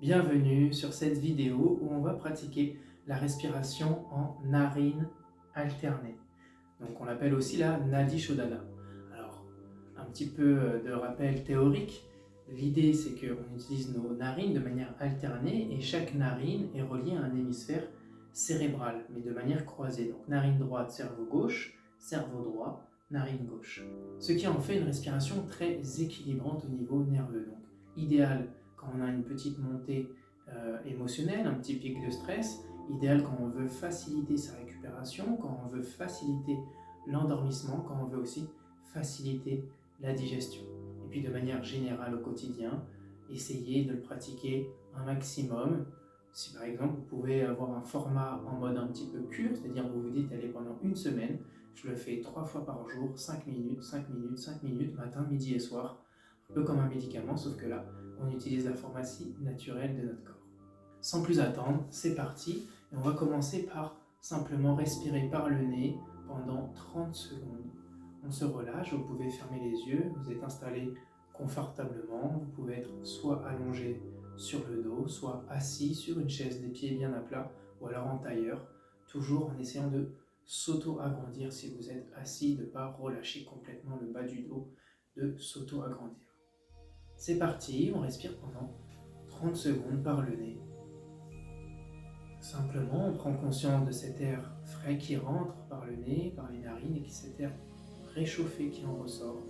Bienvenue sur cette vidéo où on va pratiquer la respiration en narines alternées. Donc on l'appelle aussi la Nadi Shodhana. Alors, un petit peu de rappel théorique. L'idée c'est qu'on utilise nos narines de manière alternée et chaque narine est reliée à un hémisphère cérébral, mais de manière croisée. Donc narine droite, cerveau gauche, cerveau droit, narine gauche. Ce qui en fait une respiration très équilibrante au niveau nerveux. Donc idéal quand on a une petite montée émotionnelle, un petit pic de stress, idéal quand on veut faciliter sa récupération, quand on veut faciliter l'endormissement, quand on veut aussi faciliter la digestion. Et puis de manière générale au quotidien, essayez de le pratiquer un maximum. Si par exemple vous pouvez avoir un format en mode un petit peu cure, c'est-à-dire vous vous dites allez pendant une semaine, je le fais 3 fois par jour, 5 minutes, 5 minutes, 5 minutes, matin, midi et soir, un peu comme un médicament, sauf que là, on utilise la pharmacie naturelle de notre corps. Sans plus attendre, c'est parti, et on va commencer par simplement respirer par le nez pendant 30 secondes. On se relâche, vous pouvez fermer les yeux, vous êtes installé confortablement, vous pouvez être soit allongé sur le dos, soit assis sur une chaise, les pieds bien à plat, ou alors en tailleur, toujours en essayant de s'auto-agrandir si vous êtes assis, de ne pas relâcher complètement le bas du dos, de s'auto-agrandir. C'est parti, on respire pendant 30 secondes par le nez. Simplement, on prend conscience de cet air frais qui rentre par le nez, par les narines, et cet air réchauffé qui en ressort.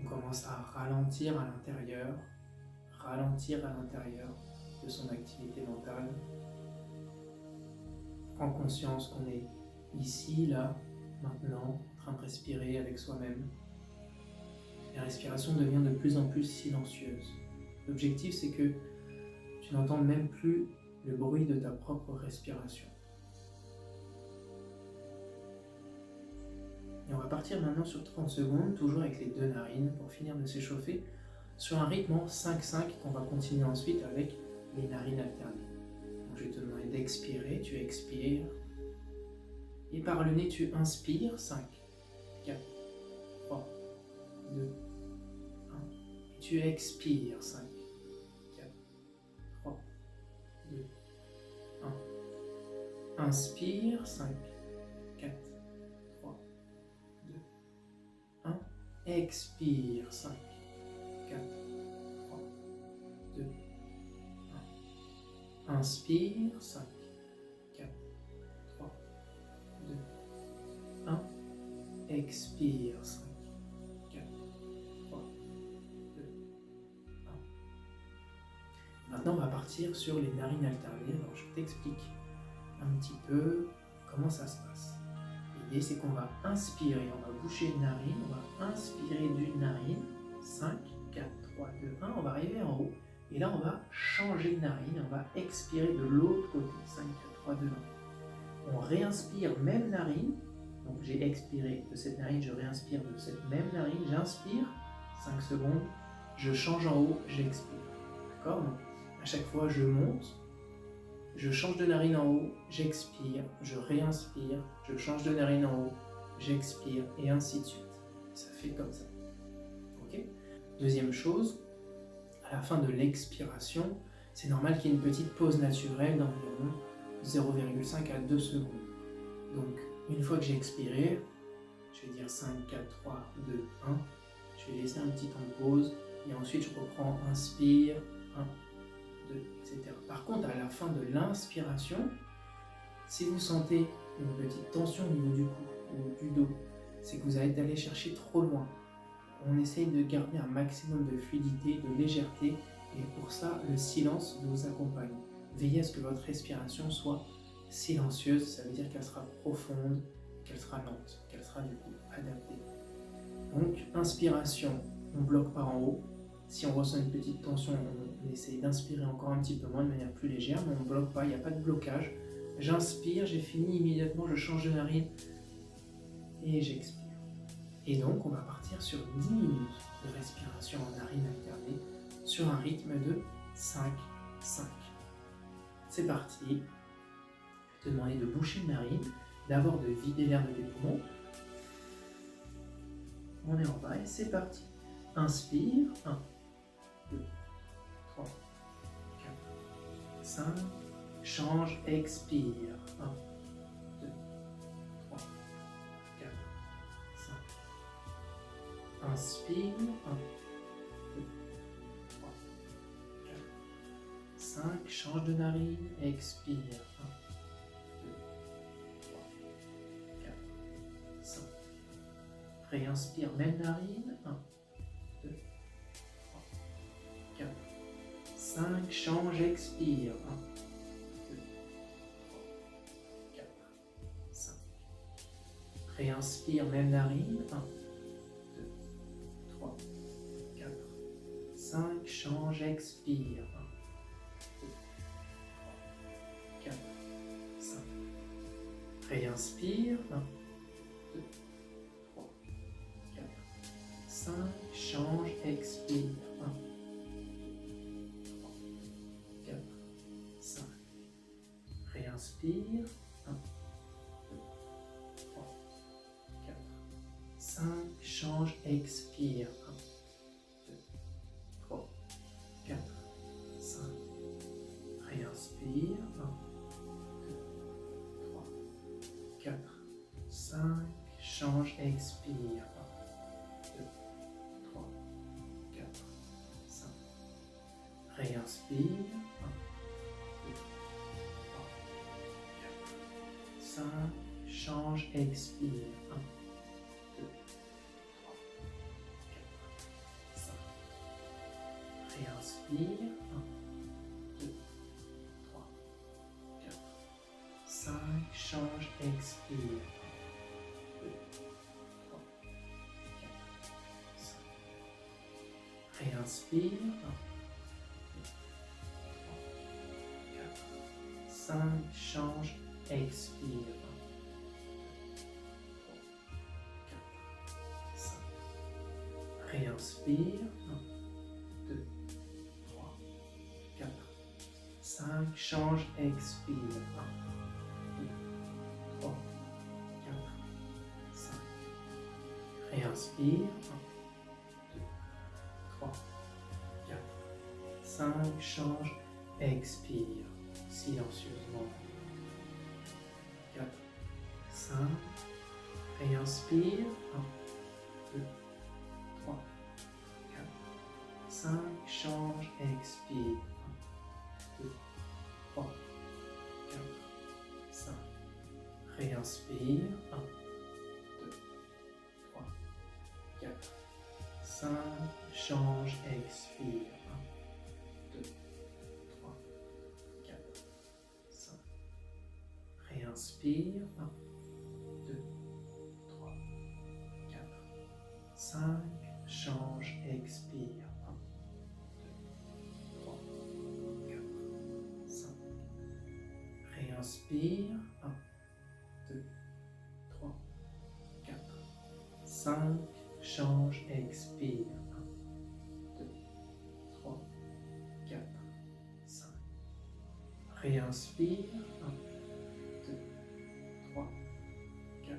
On commence à ralentir à l'intérieur de son activité mentale. On prend conscience qu'on est ici, là, maintenant, en train de respirer avec soi-même. La respiration devient de plus en plus silencieuse. L'objectif, c'est que tu n'entends même plus le bruit de ta propre respiration. Et on va partir maintenant sur 30 secondes, toujours avec les deux narines, pour finir de s'échauffer, sur un rythme en 5-5 qu'on va continuer ensuite avec les narines alternées. Donc je vais te demander d'expirer, tu expires, et par le nez tu inspires, 5, 4, 3, 2, 1, et tu expires, 5, 4, 3, 2, 1. Inspire, 5, 4, 3, 2, 1. Expire, 5, 4, 3, 2, 1. Inspire, 5, 4, 3, 2, 1. Expire, 5, 4, 3, 2, 1. Maintenant, on va partir sur les narines alternées. Alors, je t'explique un petit peu comment ça se passe. L'idée, c'est qu'on va inspirer, on va boucher une narine, on va inspirer d'une narine, 5, 4, 3, 2, 1, on va arriver en haut, et là, on va changer de narine, on va expirer de l'autre côté, 5, 4, 3, 2, 1. On réinspire, même narine, donc j'ai expiré de cette narine, je réinspire de cette même narine, j'inspire, 5 secondes, je change en haut, j'expire. D'accord? Donc, à chaque fois, je monte, je change de narine en haut, j'expire, je réinspire, je change de narine en haut, j'expire, et ainsi de suite. Ça fait comme ça. Ok? Deuxième chose, à la fin de l'expiration, c'est normal qu'il y ait une petite pause naturelle d'environ 0,5 à 2 secondes. Donc, une fois que j'ai expiré, je vais dire 5, 4, 3, 2, 1, je vais laisser un petit temps de pause, et ensuite je reprends, inspire, 1, 2, etc. Par contre, à la fin de l'inspiration, si vous sentez une petite tension au niveau du cou ou du dos, c'est que vous allez aller chercher trop loin. On essaye de garder un maximum de fluidité, de légèreté, et pour ça, le silence vous accompagne. Veillez à ce que votre respiration soit silencieuse, ça veut dire qu'elle sera profonde, qu'elle sera lente, qu'elle sera du coup adaptée. Donc, inspiration, on bloque par en haut. Si on ressent une petite tension, on essaye d'inspirer encore un petit peu moins de manière plus légère, mais on ne bloque pas, il n'y a pas de blocage. J'inspire, j'ai fini immédiatement, je change de narine et j'expire. Et donc, on va partir sur 10 minutes de respiration en narine alternée sur un rythme de 5-5. C'est parti. Je vais te demander de boucher une narine, d'abord de vider l'air de tes poumons. On est en bas et c'est parti. Inspire, 1, 2, 5, change, expire. 1, 2, 3, 4, 5. Inspire. 1, 2, 3, 4, 5. Change de narine, expire. 1, 2, 3, 4, 5. Réinspire, même narine. 1, 2, 3, 4, 5. Change, expire. 1, 2, 3, 4, 5. Réinspire, même narine. 1, 2, 3, 4, 5. Change, expire. 1, 2, 3, 4, 5. Réinspire. 1, 2, 3, 4, 5. Change, expire. 1, 3, 4, 5. Réinspire. 1, 2, 3, 4, 5. Change, expire. 1, 2, 3, 4, 5. Réinspire. 1, 2, 3, 4, 5. Change, expire. 1, 2, 3, 4, 5. Réinspire. 1, 2, 3, 4, 5. Change, expire. 1, 2, 3, 4, 5. Réinspire. 1, 2, 3, 4, 5. Change, expire. 1, 2, 3, 4, 5. Réinspire. 1, 2, 3, 4, 5. Change, expire. 1, 2, 3, 4, 5. Réinspire. 1, 2, 3, 4, 5. Change, expire. 1, 2, 3, 4, 5. Réinspire. 1, 2, 3, 4, 5. Change, expire. Silencieusement. 4, 5. Réinspire. 1, 2, 3, 4, 5. Change, expire. 1, 2, 3, 4, 5. Réinspire. 1, 2, 3, 4, 5. Change, expire. 1, 2, 3, 4, 5. Réinspire. 1, 2, 3, 4, 5. Change, expire. 1, 2, 3, 4, 5. Réinspire. 1, 2, 3, 4, 5. Change, expire. 1, 2, 3, 4, 5. Réinspire. 1, 2, 3, 4,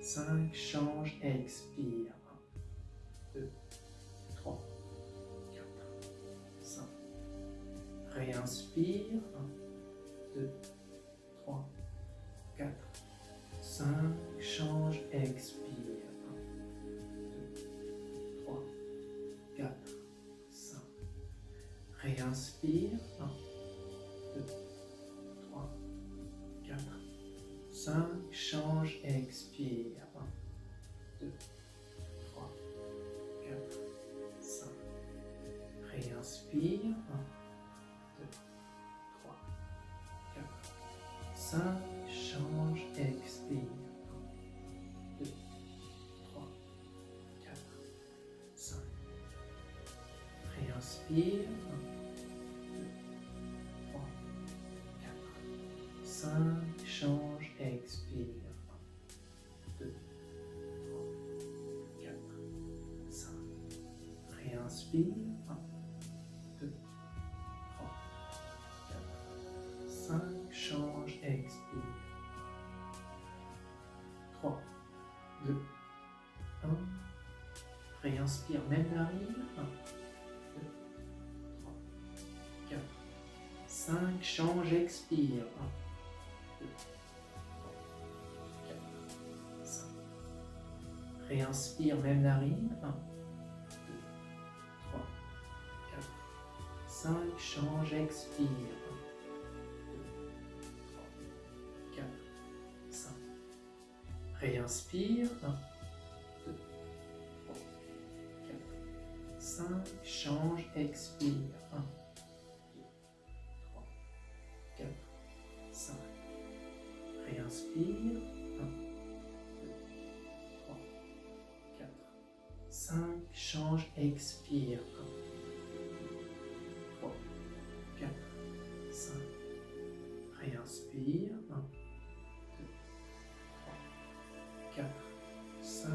5. Change, expire. 1, 2, 3, 4, 5. Réinspire. 1, 2, 3, 4, 5. Change, expire. 1, 2, 3, 4, 5. Réinspire. 1, 2, 3, 4, 5. Change, expire. 1, 2, 3, 4, 5. Réinspire. 1, 2, 3, 4, 5. Change, expire. 1, 2, 3, 4, 5. Réinspire. 1, 2, 3, 4, 5. Change, expire. 1, 2, 3, 4, 5. Réinspire. 1, 2, 3, 4, 5. Change, expire. 3, 2, 1. Réinspire, même narine. 1, 2, 3, 4, 5, change, expire. 1, 2, 3, 4, 5. Réinspire, même narine. 1, 2, 3, 4, 5, change, expire. 1, 2, 3, 4, 5. Réinspire. 1, 2, 3, 4, 5, change, expire. 1, 2, 3, 4, 5. Réinspire. 1, 2, 3, 4, 5. Change, expire. 1, 2, 3, 4, 5. Réinspire. 1, 2, 3, 4, 5.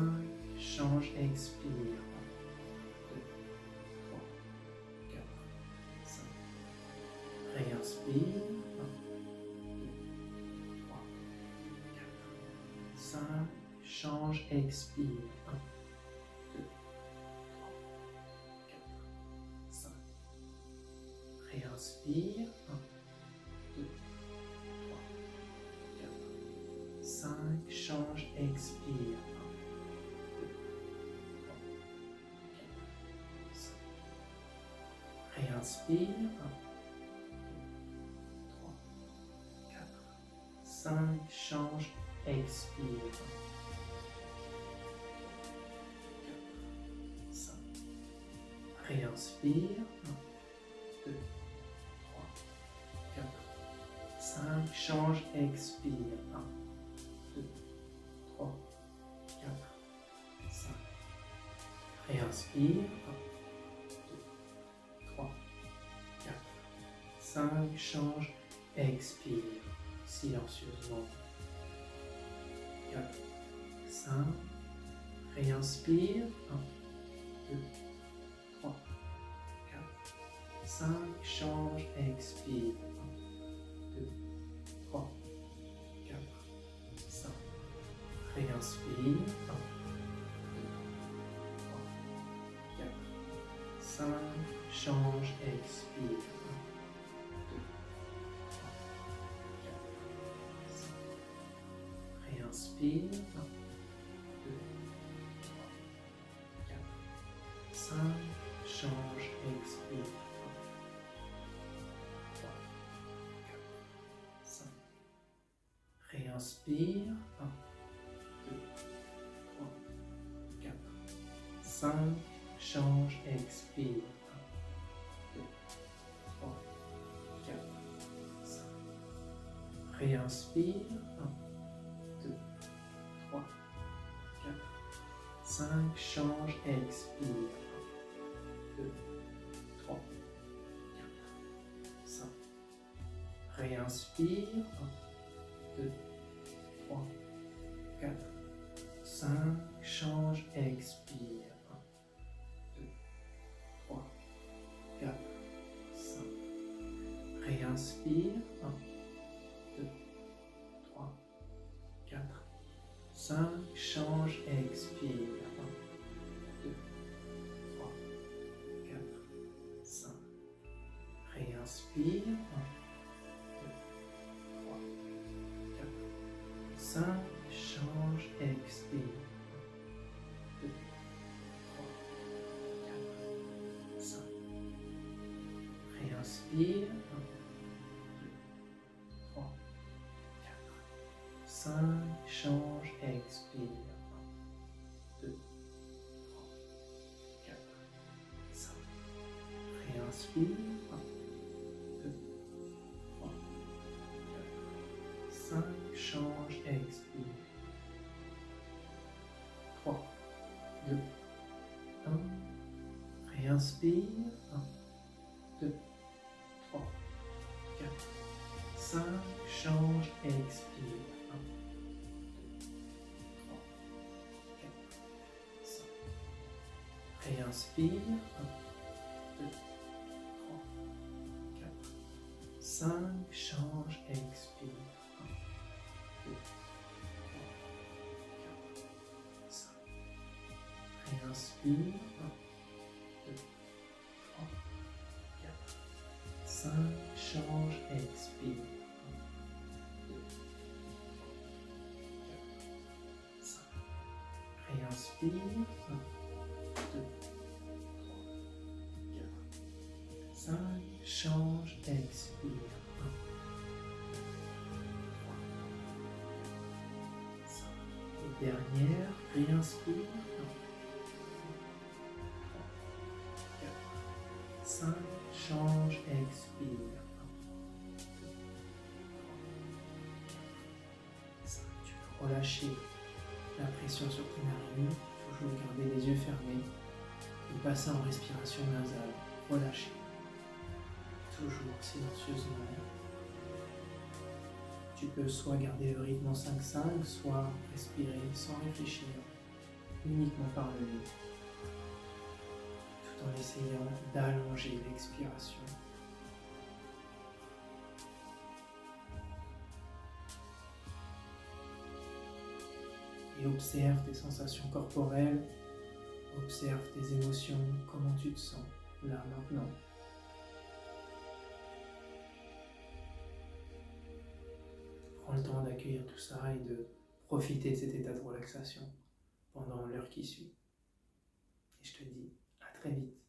Change, expire. 1, 2, 3, 4, 5. Réinspire. 1, 2, 3, 4, 5. Change, expire. 1, 2, 3, 4, 5. Réinspire. 1, 2, 3, 4, 5. Change, expire. 1, 2, 3, 4, 5. Réinspire. 1, 2, 3, 4, 5. Change, expire. 5. Réinspire. 1, 2, 3, 4, 5. Change, expire. 1, 2, 3, 4, 5. Réinspire. 1, 2, 3, 4, 5. Change, expire. Silencieusement. 4, 5. Réinspire. 1, 2, 3, 4, 5. Change, expire. 1, 2, 3, 4, 5. Réinspire. 1, 2, 3, 4, 5. Change, expire. 1, 2, 3, 4, 5. Réinspire. 1, 2, 3, 4, 5. Change, expire. 1, 3, 4, 5. Réinspire. 1, 2, 3, 4, 5. Change, expire. 1, 2, 3, 4, 5. Réinspire. 1, 2, 3, 4, 5. Change, expire. 1, 2, 3, 4, 5. Réinspire. 1, 2, 3, 4, 5. Change, expire. 1, 2, 3, 4, 5. Réinspire. 1, 2, 3, 4, 5. Change, expire. 1, 2, 3, 4, 5. Réinspire. 1, 2, 3, 4, 5. Change, expire. 1, 2, 3, 4, 5. Réinspire. 1, 2, 3, 4, 5. Change, expire. 1, 2, 3, 4, 5. Réinspire. 1, 2, 3, 4, 5. Change, expire. 3, 2, 1. Réinspire. 1, 2, 3, 4, 5. Change, expire. 1, 2, 3, 4, 5. Réinspire. 1, 2, 3, 4, 5. Change, expire. 1, 2, 3, 4, 5. Réinspire. 1, 2, 3, 4, 5. Change, expire. 1, 2, 3, 4, 5. Réinspire. 1, 2, 3, 4, 5. Change, expire. 1, 3, 5. Et dernière, réinspire. 1, 5, change, expire. 1, 2, 3, 5. Tu peux relâcher la pression sur tes narines, toujours garder les yeux fermés et passer en respiration nasale. Relâcher, toujours silencieusement. Tu peux soit garder le rythme en 5-5, soit respirer sans réfléchir, uniquement par le nez, tout en essayant d'allonger l'expiration. Et observe tes sensations corporelles, observe tes émotions, comment tu te sens là maintenant. Prends le temps d'accueillir tout ça et de profiter de cet état de relaxation pendant l'heure qui suit. Et je te dis à très vite.